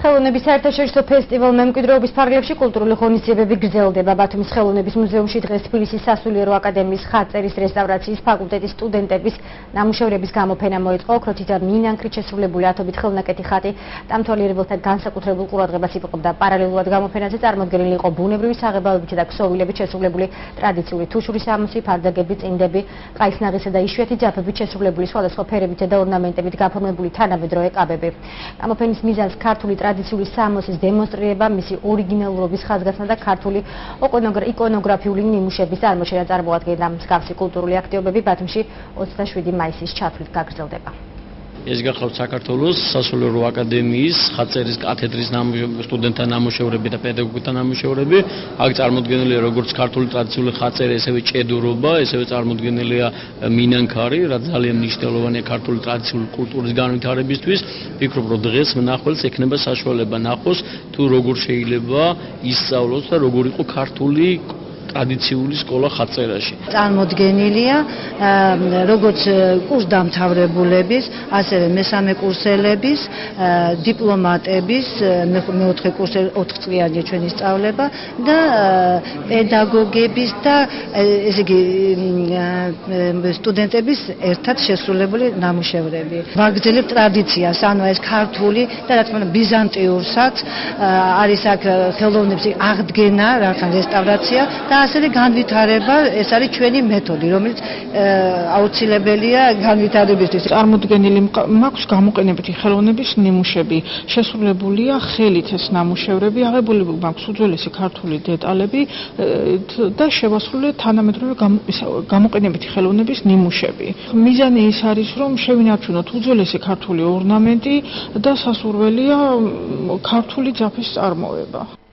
ხელოვნების საერთაშორისო ფესტივალ მემკვიდრეობის ფარგლებში კულტურული ღონისძიებები გრძელდება. ბათუმის ხელოვნების მუზეუმში დღეს თბილისის სასულიერო აკადემიის ხატწერის რესტავრაციის ფაკულტეტის სტუდენტების ნამუშევრების გამოფენა მოეწყო. ოქროთით და მინანქრით შესრულებული ათობით ხელნაკეთი ხატი დამთვალიერებელთა განსაკუთრებულ ყურადღებას იპყრობდა. პარალელურად გამოფენაზე წარმოდგენილი იყო ბუნებრივი საღებავებითა და ქსოვილებით შესრულებული ტრადიციული თუშური სამოსი, ფარდაგები, წინდები, ყაისნაღისა და იშვიათი ძაფებით შესრულებული სხვადასხვა ფერებითა და ორნამენტებით გაფორმებული თანამედროვე კაბები. გამოფენის მიზანს ქართული ტრადიციული სამოსის დემონსტრირება, მისი ორიგინალურობის ხაზგასმა და ქართული იკონოგრაფიული ნიმუშების წარმოშენა წარმოადგენდა. მსგავსი კულტურული აქტივობები ბათუმში 27 მაისის ჩათვლით გაგრძელდება. ეს გახლავთ საქართველოს სასულიერო აკადემიის ხატწერის კათედრის სტუდენტთა ნამუშევრები და პედაგოგთა ნამუშევრები. აქ წარმოდგენილია როგორც ქართული ტრადიციული ხატწერი, ესევე ჭედურობა, ესევე წარმოდგენილია მინანქარი, რაც ძალიან მნიშვნელოვანია ქართული ტრადიციული კულტურის განვითარებისთვის. ვფიქრობ, რომ დღეს მნახველს ექნება საშუალება ნახოს, თუ როგორ შეიძლება ისწავლოს და როგორ იყო ქართული ტრადიციული სკოლა ხატწერაში. წარმოდგენილია როგორც კურსდამთავრებულების, ასევე მესამე კურსელების, დიპლომატების, მეოთხე კურსი 4 წლიანი ჩვენი სწავლება და პედაგოგების და ესე იგი სტუდენტების ერთად შესრულებული ნამუშევრები. ვაგრძელებთ ტრადიციას, ანუ ეს ქართული და რა თქმა უნდა ბიზანტიურსაც არის აქ ხელოვნების აღდგენა, რაღაცა რესტავრაცია და ასევე განვითარება, ეს არის ჩვენი მეთოდი, რომელიც აუცილებელია განვითარებისთვის. წარმოდგენილი მაქვს გამოყენებითი ხელოვნების ნიმუშები, შესრულებულია ხელით ეს ნამუშევრები, აღებული მაქვს უძველესი ქართული დეტალები და შევასრულე თანამედროვე გამოყენებითი ხელოვნების ნიმუშები. მიზანი ის არის, რომ შევინარჩუნოთ უძველესი ქართული ორნამენტი და სასურველია ქართული ძაფის წარმოება.